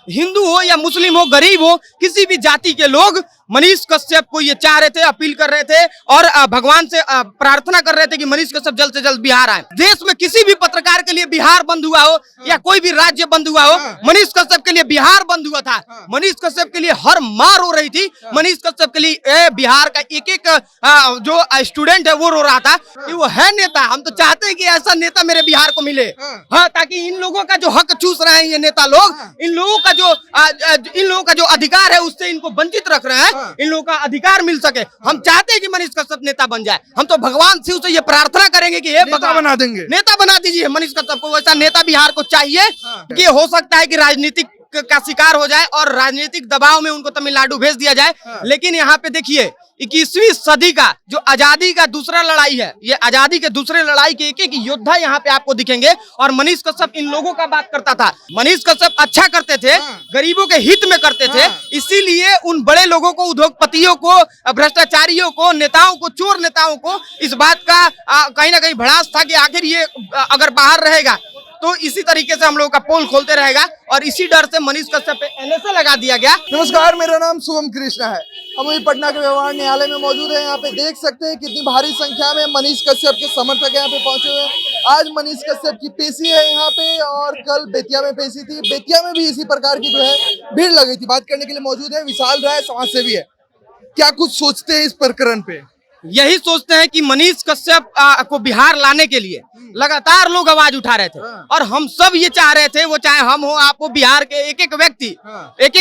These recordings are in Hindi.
हिंदू हो या मुस्लिम हो, गरीब हो, किसी भी जाति के लोग मनीष कश्यप को ये चाह रहे थे, अपील कर रहे थे और भगवान से प्रार्थना कर रहे थे कि मनीष कश्यप जल्द से जल्द बिहार आए। देश में किसी भी पत्रकार के लिए बिहार बंद हुआ हो या कोई भी राज्य बंद हुआ हो, मनीष कश्यप के लिए बिहार बंद हुआ था। मनीष कश्यप के लिए हर मार हो रही थी। मनीष कश्यप के लिए बिहार का एक एक जो स्टूडेंट है वो रो रहा था कि वो है नेता। हम तो चाहते हैं कि ऐसा नेता मेरे बिहार को मिले, हाँ, ताकि इन लोगों का जो हक चूस रहे हैं ये नेता लोग, इन लोगों का जो अधिकार है उससे इनको वंचित रख रहे हैं, इन लोगों का अधिकार मिल सके। हम चाहते हैं कि मनीष कश्यप नेता बन जाए। हम तो भगवान शिव से ये प्रार्थना करेंगे कि नेता बना देंगे, नेता बना दीजिए मनीष कश्यप को। वैसा नेता बिहार को चाहिए कि हो सकता है कि राजनीतिक का शिकार हो जाए और राजनीतिक दबाव में उनको तमिलनाडु भेज दिया जाए। लेकिन यहाँ पे देखिए 21वीं सदी का जो आजादी का दूसरा लड़ाई है, ये आजादी के दूसरे लड़ाई के एक एक योद्धा यहाँ पे आपको दिखेंगे। और मनीष कश्यप इन लोगों का बात करता था। मनीष कश्यप अच्छा करते थे, गरीबों के हित में करते थे, इसीलिए उन बड़े लोगों को, उद्योगपतियों को, भ्रष्टाचारियों को, नेताओं को, चोर नेताओं को इस बात का कहीं ना कहीं भड़ास था कि आखिर ये अगर बाहर रहेगा तो इसी तरीके से हम लोगों का पोल खोलते रहेगा और इसी डर से मनीष कश्यप पे एनएसए लगा दिया गया। नमस्कार, मेरा नाम शुभम कृष्णा है। हम अभी पटना के व्यवहार न्यायालय में मौजूद हैं। यहाँ पे देख सकते हैं कितनी भारी संख्या में मनीष कश्यप के समर्थक यहाँ पे पहुंचे हुए हैं। आज मनीष कश्यप की पेशी है यहाँ पे और कल बेतिया में पेशी थी। बेतिया में भी इसी प्रकार की जो है भीड़ लगी थी। बात करने के लिए मौजूद है विशाल राय, समाज सेवी है। क्या कुछ सोचते हैं इस प्रकरण पे? यही सोचते हैं कि मनीष कश्यप को बिहार लाने के लिए लगातार लोग आवाज उठा रहे थे और हम सब ये चाह रहे थे, वो चाहे हम हो, आप हो, बिहार के एक एक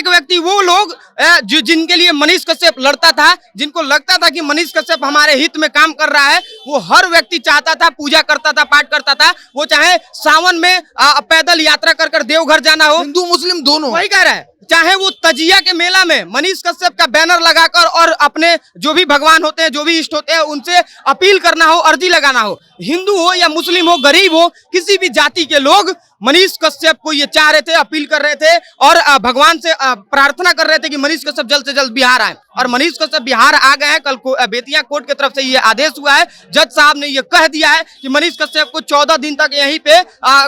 व्यक्ति वो लोग जो जिनके लिए मनीष कश्यप लड़ता था, जिनको लगता था कि मनीष कश्यप हमारे हित में काम कर रहा है, वो हर व्यक्ति चाहता था, पूजा करता था, पाठ करता था। वो चाहे सावन में पैदल यात्रा कर देवघर जाना हो, हिंदू मुस्लिम दोनों, वही कह रहा है, चाहे वो तजिया के मेला में मनीष कश्यप का बैनर लगाकर और अपने जो भी भगवान होते हैं, जो भी इष्ट होते हैं, उनसे अपील करना हो, अर्जी लगाना हो। हिंदू हो या मुस्लिम हो, गरीब हो, किसी भी जाति के लोग मनीष कश्यप को ये चाह रहे थे, अपील कर रहे थे और भगवान से प्रार्थना कर रहे थे कि मनीष कश्यप जल्द से जल्द बिहार आए। और मनीष कश्यप बिहार आ गए हैं। कल बेतिया कोर्ट की तरफ से ये आदेश हुआ है, जज साहब ने ये कह दिया है कि मनीष कश्यप को 14 दिन तक यहीं पे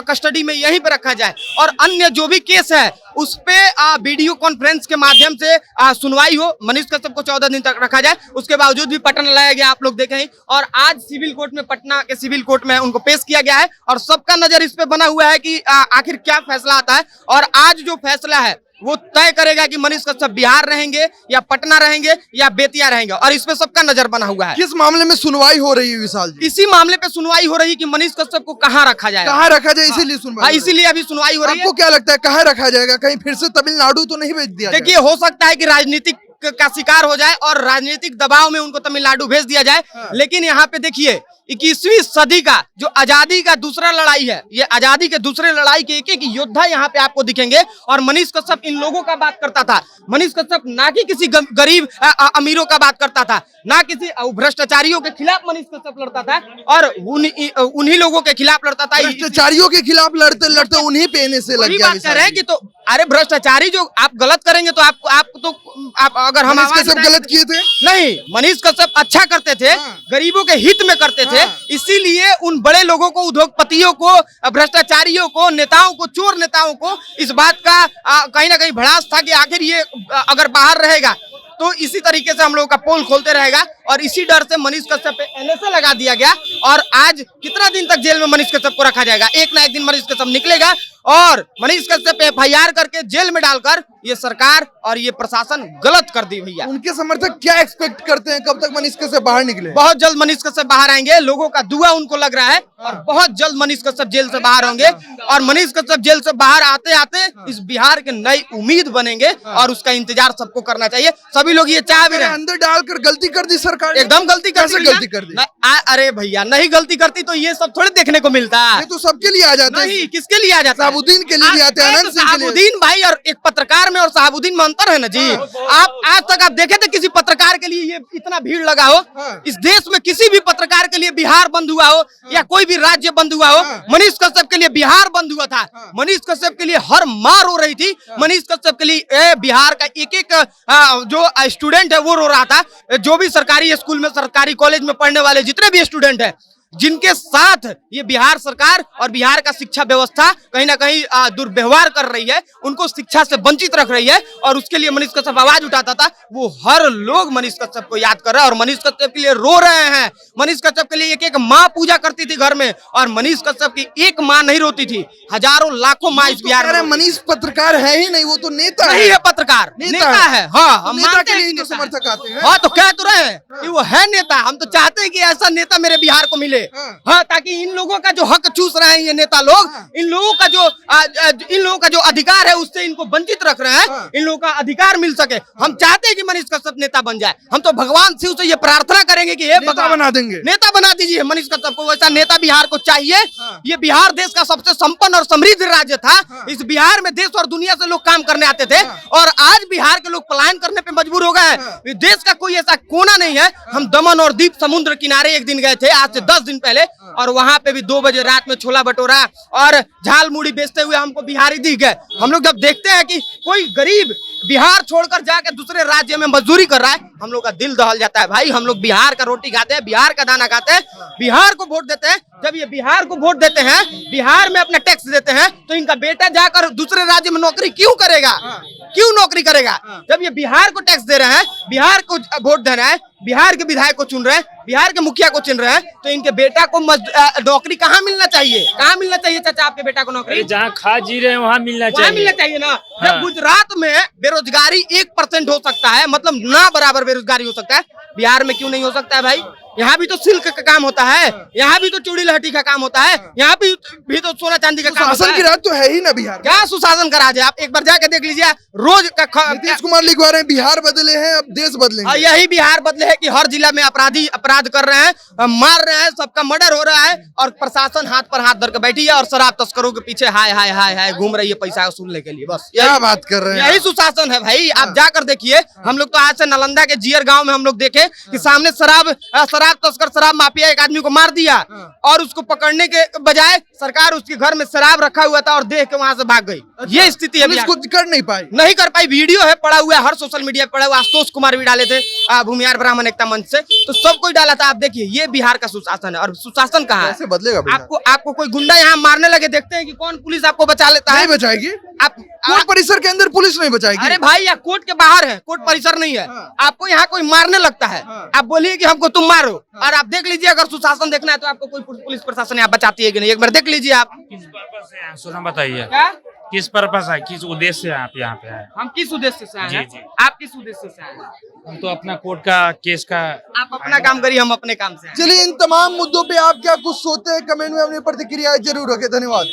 कस्टडी में यहीं पे रखा जाए और अन्य जो भी केस है उस पे वीडियो कॉन्फ्रेंस के माध्यम से सुनवाई हो। मनीष कश्यप को 14 दिन तक रखा जाए। उसके बावजूद भी पटना लाया गया, आप लोग देखें, और आज सिविल कोर्ट में, पटना के सिविल कोर्ट में उनको पेश किया गया है और सबका नजर इस पे बना हुआ है कि आखिर क्या फैसला आता है। और आज जो फैसला है वो तय करेगा कि मनीष कश्यप बिहार रहेंगे या पटना रहेंगे या बेतिया रहेंगे और इसमें सबका नजर बना हुआ है। किस मामले में सुनवाई हो रही है विशाल जी? इसी मामले पे सुनवाई हो रही है कि मनीष कश्यप को कहाँ रखा जाए, इसीलिए सुनवाई, इसीलिए अभी सुनवाई हो रही है। आपको क्या लगता है कहाँ रखा जाएगा? कहीं फिर से तमिलनाडु तो नहीं भेज दिया? देखिए, हो सकता है कि राजनीतिक का शिकार हो जाए और राजनीतिक दबाव में उनको तमिलनाडु भेज दिया जाए। लेकिन यहाँ पे देखिए 21वीं सदी का जो आजादी का दूसरा लड़ाई है, ये आजादी के दूसरे लड़ाई के एक एक योद्धा यहाँ पे आपको दिखेंगे। और मनीष कश्यप इन लोगों का बात करता था। मनीष कश्यप ना कि किसी गरीब अमीरों का बात करता था, ना किसी भ्रष्टाचारियों के खिलाफ मनीष कश्यप लड़ता था और उन्हीं लोगों के खिलाफ लड़ता था। भ्रष्टाचारियों के खिलाफ लड़ते लड़ते उन्हीं पे एनएसए लग गया। बात कर रहे हैं कि तो अरे भ्रष्टाचारी जो आप गलत करेंगे तो आप अगर हम मनीष कश्यप गलत किए थे? नहीं, मनीष कश्यप अच्छा करते थे, गरीबों के हित में करते थे, इसीलिए उन बड़े लोगों को, उद्योगपतियों को, भ्रष्टाचारियों को, नेताओं को, चोर नेताओं को इस बात का कहीं ना कहीं भड़ास था कि आखिर ये अगर बाहर रहेगा तो इसी तरीके से हम लोगों का पोल खोलते रहेगा और इसी डर से मनीष कश्यप पे एनएसए लगा दिया गया। और आज कितना दिन तक जेल में मनीष कश्यप को रखा जाएगा? एक ना एक दिन मनीष कश्यप निकलेगा और मनीष कश्यप FIR करके जेल में डालकर ये सरकार और ये प्रशासन गलत कर दी भैया। उनके समर्थक क्या एक्सपेक्ट करते हैं, कब तक मनीष कश्यप बाहर निकले? बहुत जल्द मनीष कश्यप बाहर आएंगे, लोगों का दुआ उनको लग रहा है और बहुत जल्द मनीष कश्यप जेल से बाहर होंगे। और मनीष कश्यप जेल से बाहर आते आते इस बिहार के नई उम्मीद बनेंगे और उसका इंतजार सबको करना चाहिए। सभी लोग ये चाह भी रहे हैं। अंदर डालकर गलती कर दी सरकार, एकदम गलती कर दी। अरे भैया, नहीं गलती करती तो ये सब थोड़े देखने को मिलता है। ये तो सबके लिए आ जाता है। नहीं, किसके लिए आ जाता है? साबुद्दीन के लिए भी आते हैं। साबुद्दीन भाई और एक पत्रकार में और साबुद्दीन में अंतर है ना जी। आप आज तक आप देखे थे किसी पत्रकार के लिए ये इतना भीड़ लगा हो? इस देश में किसी भी पत्रकार के लिए बिहार बंद हुआ हो या कोई भी राज्य बंद हुआ हो, मनीष कश्यप के लिए बिहार बंद हुआ था। मनीष कश्यप के लिए हर मार हो रही थी। मनीष कश्यप के लिए बिहार का एक एक जो स्टूडेंट है वो रो रहा था। जो भी सरकारी स्कूल में, सरकारी कॉलेज में पढ़ने वाले जितने भी स्टूडेंट है, जिनके साथ ये बिहार सरकार और बिहार का शिक्षा व्यवस्था कहीं ना कहीं दुर्व्यवहार कर रही है, उनको शिक्षा से वंचित रख रही है। और उसके लिए मनीष कश्यप आवाज उठाता था, वो हर लोग मनीष कश्यप को याद कर रहे हैं और मनीष कश्यप के लिए रो रहे हैं। मनीष कश्यप के लिए एक एक माँ पूजा करती थी घर में, और मनीष कश्यप की एक माँ नहीं रोती थी, हजारों लाखों माँ इस बिहार में। मनीष पत्रकार है ही नहीं, वो तो नेता नहीं है, पत्रकार नेता है। हाँ, हम नेता मानते के लिए हैं तो समर्थक आते हैं। हाँ, तो कह तो रहे हैं कि वो है नेता। हम तो चाहते हैं कि ऐसा नेता मेरे बिहार को मिले। हाँ, ताकि इन लोगों का जो हक चूस रहे हैं ये नेता लोग, इन लोगों का जो अधिकार है उससे इनको वंचित रख रहे हैं, इन लोगों का अधिकार मिल सके। हम चाहते हैं कि मनीष कश्यप नेता बन जाए। हम तो भगवान शिव से ये प्रार्थना करेंगे कि हे नेता बना देंगे, नेता बना दीजिए मनीष कश्यप को। वैसा नेता बिहार को चाहिए। ये बिहार देश का सबसे संपन्न और समृद्ध राज्य था। इस बिहार में देश और दुनिया से लोग काम करने आते थे, और आज बिहार के लोग पलायन करने पे मजबूर हो गए हैं। देश का कोई ऐसा कोना नहीं है। हम दमन और दीप समुद्र किनारे एक दिन गए थे, आज से 10 दिन पहले, और वहां पे भी 2 बजे रात में छोला भटूरा और झाल मुड़ी बेचते हुए हमको बिहारी दिख गए। हम लोग जब देखते हैं कि कोई गरीब बिहार छोड़कर जाके दूसरे राज्य में मजदूरी कर रहा है, हम लोग का दिल दहल जाता है। भाई, हम लोग बिहार का रोटी खाते हैं, बिहार का दाना खाते हैं, बिहार को वोट देते हैं। जब ये बिहार को वोट देते हैं, बिहार में अपना टैक्स देते हैं, तो इनका बेटा जाकर दूसरे राज्य में नौकरी क्यों करेगा? क्यों नौकरी करेगा? जब ये बिहार को टैक्स दे रहे हैं, बिहार को वोट दे रहे हैं, बिहार के विधायक को चुन रहे हैं, बिहार के मुखिया को चुन रहे हैं, तो इनके बेटा को नौकरी कहाँ मिलना चाहिए? कहाँ मिलना चाहिए चाचा आपके बेटा को नौकरी? जहाँ खा जी रहे हैं वहाँ मिलना चाहिए ना। जब गुजरात में बेरोजगारी 1% हो सकता है, मतलब ना बराबर बेरोजगारी हो सकता है, बिहार में क्यों नहीं हो सकता है भाई? यहाँ भी तो सिल्क का काम होता है, यहाँ भी तो चूड़ी लहठी का काम होता है, यहाँ भी तो सोना चांदी का काम होता है। शासन की राज तो है ही ना बिहार। क्या सुशासन का राज है? आप एक बार जाके देख लीजिए। रोज नीतीश कुमार लिखवा रहे हैं बिहार बदले हैं, अब देश बदलेंगे। यही बिहार बदले है कि हर जिला में अपराधी अपराध कर रहे हैं, मार रहे हैं, सबका मर्डर हो रहा है, और प्रशासन हाथ पर हाथ धर के बैठी है और शराब तस्करों के पीछे हाय हाय हाय हाय घूम रही है पैसा वसूलने के लिए। बस क्या बात कर रहे हैं? यही सुशासन है भाई। आप जाकर देखिए। हम लोग तो आज से नालंदा के जियर गांव में हम लोग देखे कि सामने शराब तस्कर, शराब माफिया एक आदमी को मार दिया, और उसको पकड़ने के बजाय सरकार उसके घर में शराब रखा हुआ था और देख के वहां से भाग गई। ये स्थिति है। कुछ कर नहीं पाई। वीडियो है, पड़ा हुआ है, हर सोशल मीडिया पे पड़ा हुआ। आशुतोष कुमार भी डाले थे भूमिहार ब्राह्मण एकता मंच से, तो सब कोई डाला था। आप देखिए, ये बिहार का सुशासन है। और सुशासन कहाँ है? कैसे बदलेगा? आपको कोई गुंडा यहाँ मारने लगे, देखते हैं कि कौन पुलिस आपको बचा लेता है? नहीं बचाएगी। आप कोर्ट परिसर के अंदर पुलिस नहीं बचाएगी। अरे भाई, यहाँ कोर्ट के बाहर है, कोर्ट परिसर नहीं है। आपको यहाँ कोई मारने लगता है, आप बोलिए कि हमको तुम मारो, और आप देख लीजिए अगर सुशासन देखना है तो आपको कोई पुलिस प्रशासन यहाँ बचाती है कि नहीं, एक बार देख लीजिए आप। किस पर्पस से आए सोना बताइए? क्या किस पर्पस है, किस उद्देश्य से आप यहाँ पे आए? हम किस उद्देश्य से आए हैं? जी। आप किस उद्देश्य से आए हैं? हम तो अपना कोर्ट का केस का। आप अपना काम करिए, हम अपने काम से आए हैं। चलिए, इन तमाम मुद्दों पे आप क्या कुछ सोचते हैं? कमेंट में अपनी प्रतिक्रिया जरूर रखें। धन्यवाद।